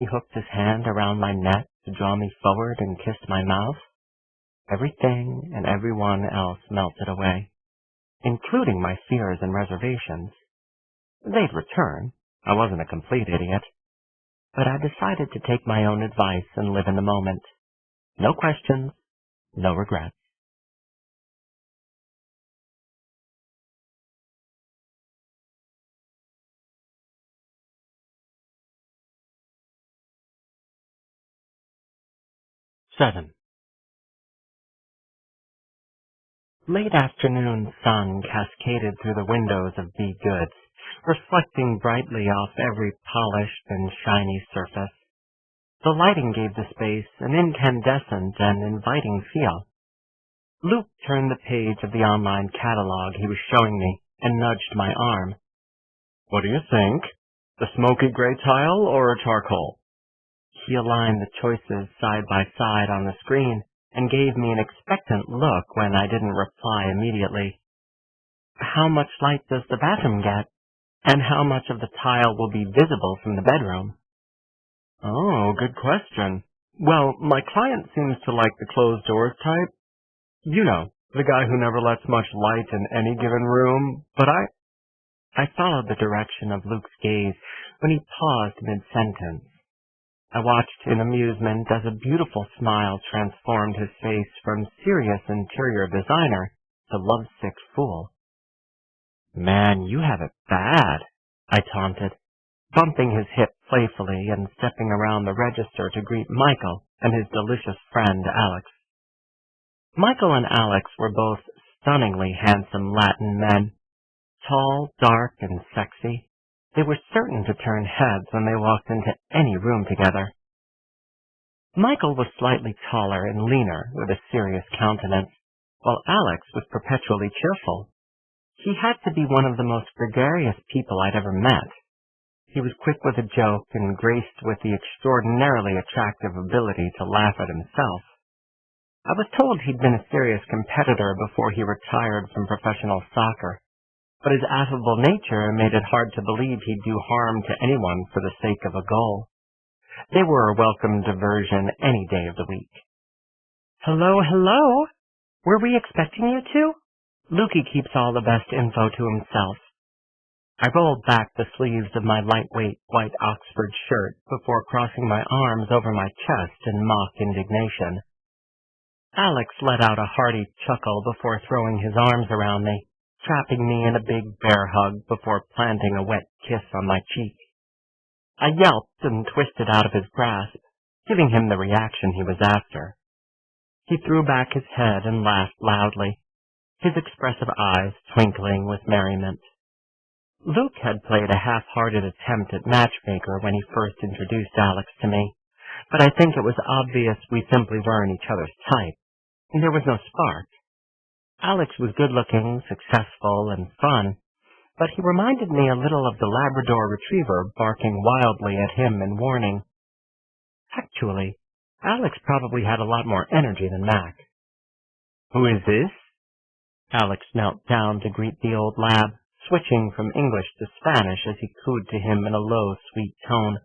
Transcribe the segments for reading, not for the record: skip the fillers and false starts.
He hooked his hand around my neck to draw me forward and kiss my mouth. Everything and everyone else melted away, including my fears and reservations. They'd return. I wasn't a complete idiot. But I decided to take my own advice and live in the moment. No questions, no regrets. Seven. Late afternoon sun cascaded through the windows of Be Goods, reflecting brightly off every polished and shiny surface. The lighting gave the space an incandescent and inviting feel. Luke turned the page of the online catalog he was showing me and nudged my arm. "What do you think? The smoky gray tile or a charcoal?" He aligned the choices side by side on the screen and gave me an expectant look when I didn't reply immediately. "How much light does the bathroom get? And how much of the tile will be visible from the bedroom?" "Oh, good question. Well, my client seems to like the closed doors type. You know, the guy who never lets much light in any given room, but I followed the direction of Luke's gaze when he paused mid-sentence. I watched in amusement as a beautiful smile transformed his face from serious interior designer to lovesick fool. "Man, you have it bad," I taunted, bumping his hip playfully and stepping around the register to greet Michael and his delicious friend Alex. Michael and Alex were both stunningly handsome Latin men. Tall, dark, and sexy, they were certain to turn heads when they walked into any room together. Michael was slightly taller and leaner with a serious countenance, while Alex was perpetually cheerful. He had to be one of the most gregarious people I'd ever met. He was quick with a joke and graced with the extraordinarily attractive ability to laugh at himself. I was told he'd been a serious competitor before he retired from professional soccer, but his affable nature made it hard to believe he'd do harm to anyone for the sake of a goal. They were a welcome diversion any day of the week. "Hello, hello! Were we expecting you two?" Lukey keeps all the best info to himself. I rolled back the sleeves of my lightweight white Oxford shirt before crossing my arms over my chest in mock indignation. Alex let out a hearty chuckle before throwing his arms around me, trapping me in a big bear hug before planting a wet kiss on my cheek. I yelped and twisted out of his grasp, giving him the reaction he was after. He threw back his head and laughed loudly, his expressive eyes twinkling with merriment. Luke had played a half-hearted attempt at matchmaker when he first introduced Alex to me, but I think it was obvious we simply weren't each other's type. There was no spark. Alex was good-looking, successful, and fun, but he reminded me a little of the Labrador Retriever barking wildly at him in warning. Actually, Alex probably had a lot more energy than Mac. "Who is this?" Alex knelt down to greet the old lab, switching from English to Spanish as he cooed to him in a low, sweet tone.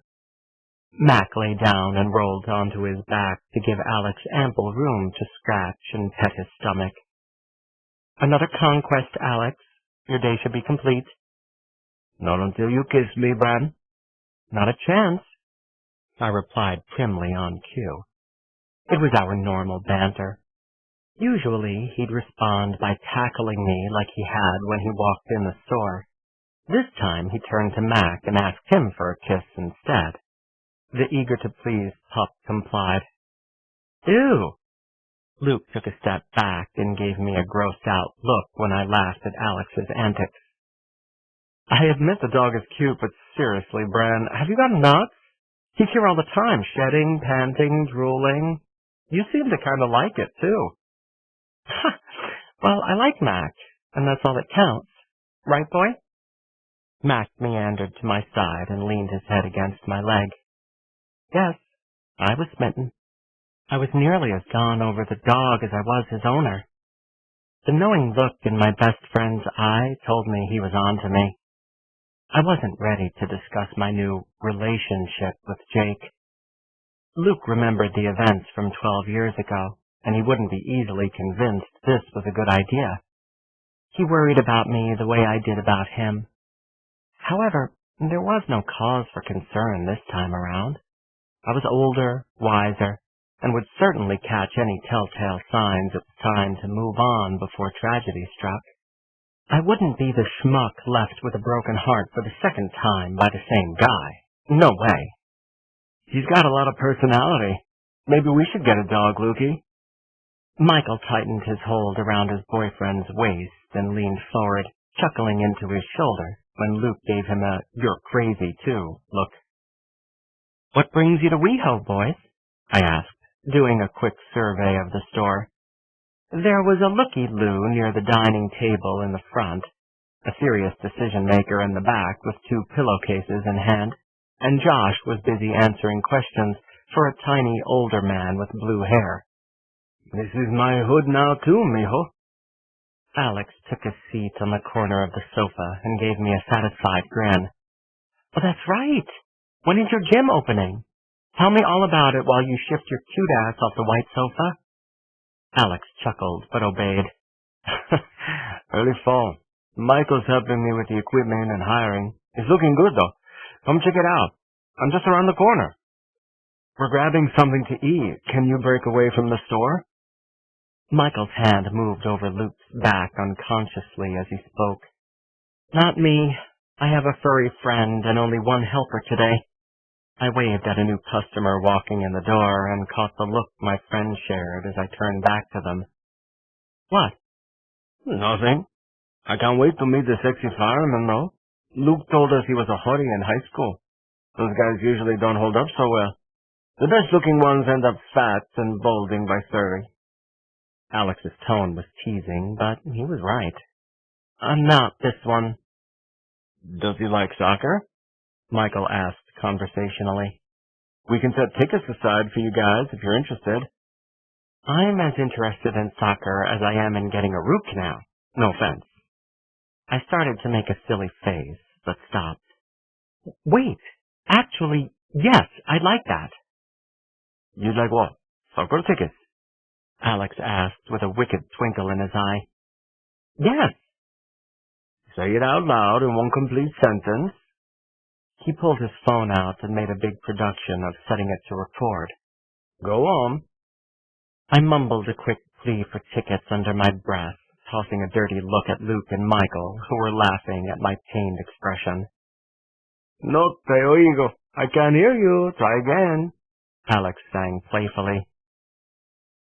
Mac lay down and rolled onto his back to give Alex ample room to scratch and pet his stomach. "Another conquest, Alex. Your day should be complete." "Not until you kiss me, Bran." "Not a chance," I replied primly on cue. It was our normal banter. Usually he'd respond by tackling me like he had when he walked in the store. This time he turned to Mac and asked him for a kiss instead. The eager-to-please pup complied. "Ew!" Luke took a step back and gave me a grossed-out look when I laughed at Alex's antics. "I admit the dog is cute, but seriously, Bran, have you gone nuts? He's here all the time, shedding, panting, drooling. You seem to kind of like it, too." "Well, I like Mac, and that's all that counts. Right, boy?" Mac meandered to my side and leaned his head against my leg. Yes, I was smitten. I was nearly as gone over the dog as I was his owner. The knowing look in my best friend's eye told me he was on to me. I wasn't ready to discuss my new relationship with Jake. Luke remembered the events from 12 years ago, and he wouldn't be easily convinced this was a good idea. He worried about me the way I did about him. However, there was no cause for concern this time around. I was older, wiser, and would certainly catch any telltale signs it was time to move on before tragedy struck. I wouldn't be the schmuck left with a broken heart for the second time by the same guy. No way. He's got a lot of personality. Maybe we should get a dog, Lukey. Michael tightened his hold around his boyfriend's waist and leaned forward, chuckling into his shoulder when Luke gave him a "you're crazy too" look. What brings you to WeHo, boys? I asked, doing a quick survey of the store. There was a looky-loo near the dining table in the front, a serious decision-maker in the back with 2 pillowcases in hand, and Josh was busy answering questions for a tiny older man with blue hair. This is my hood now too, mijo. Alex took a seat on the corner of the sofa and gave me a satisfied grin. Oh, that's right. When is your gym opening? Tell me all about it while you shift your cute ass off the white sofa. Alex chuckled, but obeyed. Early fall. Michael's helping me with the equipment and hiring. It's looking good, though. Come check it out. I'm just around the corner. We're grabbing something to eat. Can you break away from the store? Michael's hand moved over Luke's back unconsciously as he spoke. Not me. I have a furry friend and only one helper today. I waved at a new customer walking in the door and caught the look my friend shared as I turned back to them. What? Nothing. I can't wait to meet the sexy fireman, though. Luke told us he was a hottie in high school. Those guys usually don't hold up so well. The best-looking ones end up fat and balding by 30. Alex's tone was teasing, but he was right. Not this one. Does he like soccer? Michael asked conversationally. We can set tickets aside for you guys if you're interested. I'm as interested in soccer as I am in getting a root canal. No offense. I started to make a silly face, but stopped. Wait, actually, yes, I'd like that. You'd like what? Soccer tickets? Alex asked with a wicked twinkle in his eye. Yes. Say it out loud in one complete sentence. He pulled his phone out and made a big production of setting it to record. Go on. I mumbled a quick plea for tickets under my breath, tossing a dirty look at Luke and Michael, who were laughing at my pained expression. No te oigo. I can't hear you. Try again, Alex sang playfully.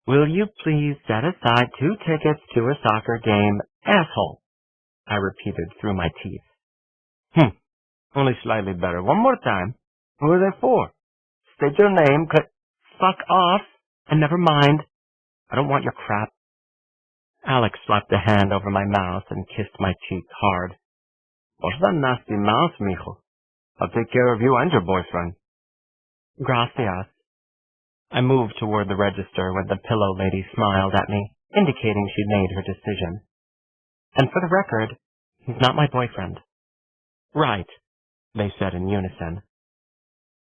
Will you please set aside 2 tickets to a soccer game, asshole? I repeated through my teeth. Only slightly better. One more time. Who are they for? State your name, fuck off, and never mind. I don't want your crap. Alex slapped a hand over my mouth and kissed my cheek hard. What's that nasty mouth, mijo? I'll take care of you and your boyfriend. Gracias. I moved toward the register when the pillow lady smiled at me, indicating she'd made her decision. And for the record, he's not my boyfriend. Right, they said in unison.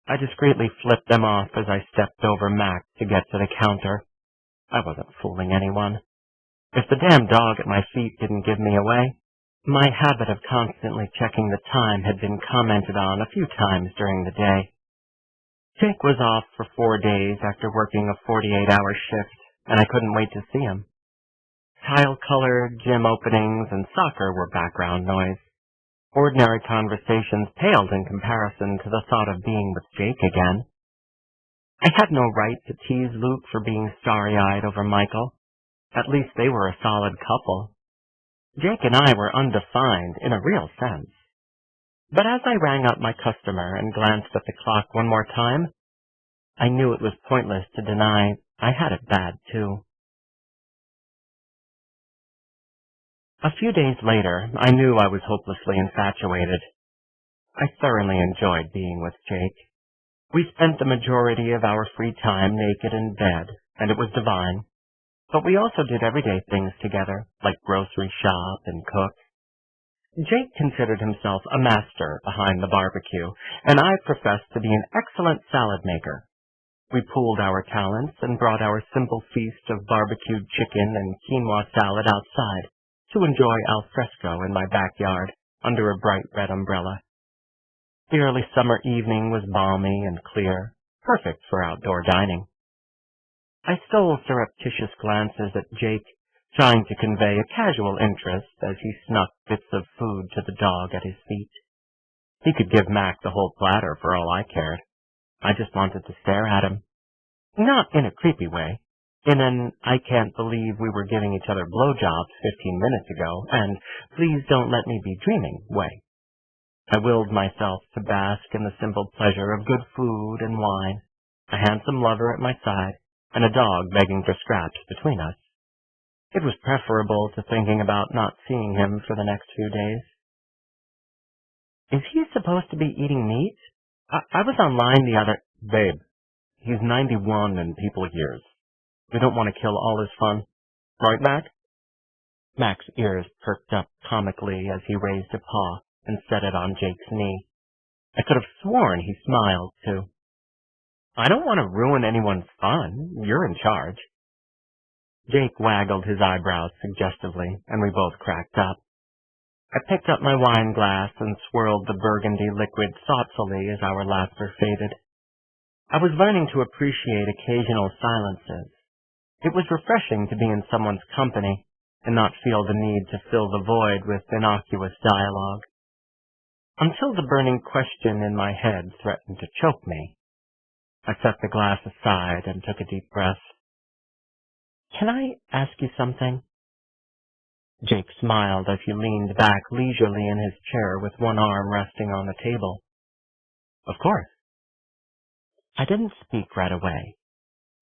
I discreetly flipped them off as I stepped over Mac to get to the counter. I wasn't fooling anyone. If the damn dog at my feet didn't give me away, my habit of constantly checking the time had been commented on a few times during the day. Jake was off for 4 days after working a 48-hour shift, and I couldn't wait to see him. Tile-colored gym openings and soccer were background noise. Ordinary conversations paled in comparison to the thought of being with Jake again. I had no right to tease Luke for being starry-eyed over Michael. At least they were a solid couple. Jake and I were undefined in a real sense. But as I rang up my customer and glanced at the clock one more time, I knew it was pointless to deny I had it bad too. A few days later, I knew I was hopelessly infatuated. I thoroughly enjoyed being with Jake. We spent the majority of our free time naked in bed, and it was divine. But we also did everyday things together, like grocery shop and cook. Jake considered himself a master behind the barbecue, and I professed to be an excellent salad maker. We pooled our talents and brought our simple feast of barbecued chicken and quinoa salad outside to enjoy al fresco in my backyard under a bright red umbrella. The early summer evening was balmy and clear, perfect for outdoor dining. I stole surreptitious glances at Jake, trying to convey a casual interest as he snuck bits of food to the dog at his feet. He could give Mac the whole platter for all I cared. I just wanted to stare at him. Not in a creepy way. In an I can't believe we were giving each other blowjobs 15 minutes ago, and please don't let me be dreaming way. I willed myself to bask in the simple pleasure of good food and wine, a handsome lover at my side, and a dog begging for scraps between us. It was preferable to thinking about not seeing him for the next few days. Is he supposed to be eating meat? I was online the other... Babe, he's 91 in people years. We don't want to kill all his fun. Right, Mac? Mac's ears perked up comically as he raised a paw and set it on Jake's knee. I could have sworn he smiled, too. I don't want to ruin anyone's fun. You're in charge. Jake waggled his eyebrows suggestively, and we both cracked up. I picked up my wine glass and swirled the burgundy liquid thoughtfully as our laughter faded. I was learning to appreciate occasional silences. It was refreshing to be in someone's company and not feel the need to fill the void with innocuous dialogue. Until the burning question in my head threatened to choke me, I set the glass aside and took a deep breath. Can I ask you something? Jake smiled as he leaned back leisurely in his chair with one arm resting on the table. Of course. I didn't speak right away.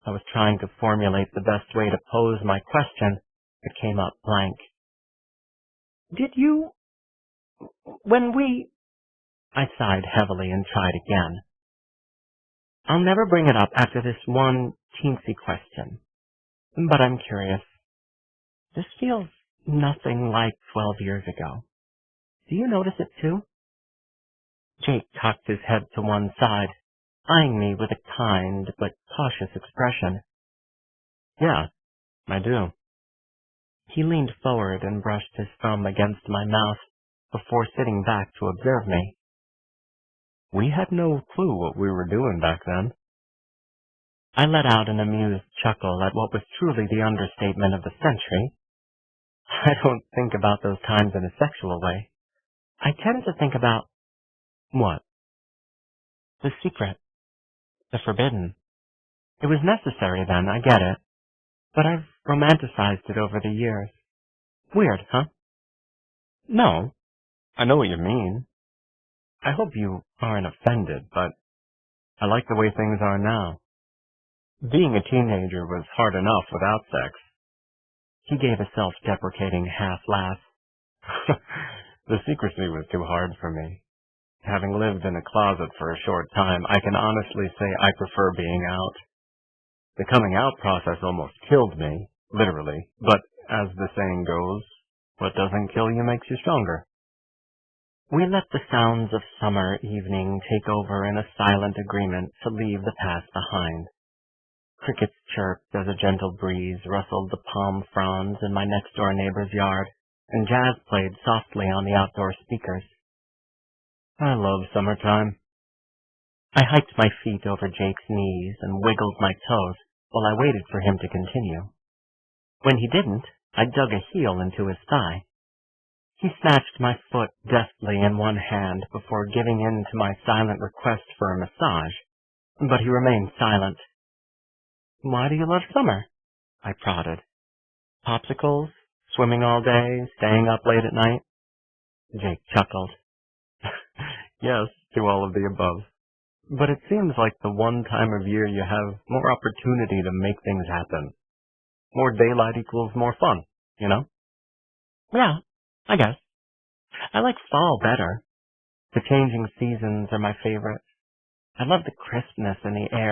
I was trying to formulate the best way to pose my question. It came up blank. Did you... I sighed heavily and tried again. I'll never bring it up after this one teensy question, but I'm curious. This feels nothing like 12 years ago. Do you notice it too? Jake cocked his head to one side, eyeing me with a kind but cautious expression. Yeah, I do. He leaned forward and brushed his thumb against my mouth before sitting back to observe me. We had no clue what we were doing back then. I let out an amused chuckle at what was truly the understatement of the century. I don't think about those times in a sexual way. I tend to think about... What? The secret. The forbidden. It was necessary then, I get it. But I've romanticized it over the years. Weird, huh? No. I know what you mean. I hope you aren't offended, but I like the way things are now. Being a teenager was hard enough without sex. He gave a self-deprecating half-laugh. The secrecy was too hard for me. Having lived in a closet for a short time, I can honestly say I prefer being out. The coming out process almost killed me, literally, but as the saying goes, what doesn't kill you makes you stronger. We let the sounds of summer evening take over in a silent agreement to leave the past behind. Crickets chirped as a gentle breeze rustled the palm fronds in my next-door neighbor's yard, and jazz played softly on the outdoor speakers. I love summertime. I hiked my feet over Jake's knees and wiggled my toes while I waited for him to continue. When he didn't, I dug a heel into his thigh. He snatched my foot deftly in one hand before giving in to my silent request for a massage, but he remained silent. Why do you love summer? I prodded. Popsicles? Swimming all day? Staying up late at night? Jake chuckled. Yes, to all of the above. But it seems like the one time of year you have more opportunity to make things happen. More daylight equals more fun, you know? Yeah, I guess. I like fall better. The changing seasons are my favorite. I love the crispness in the air.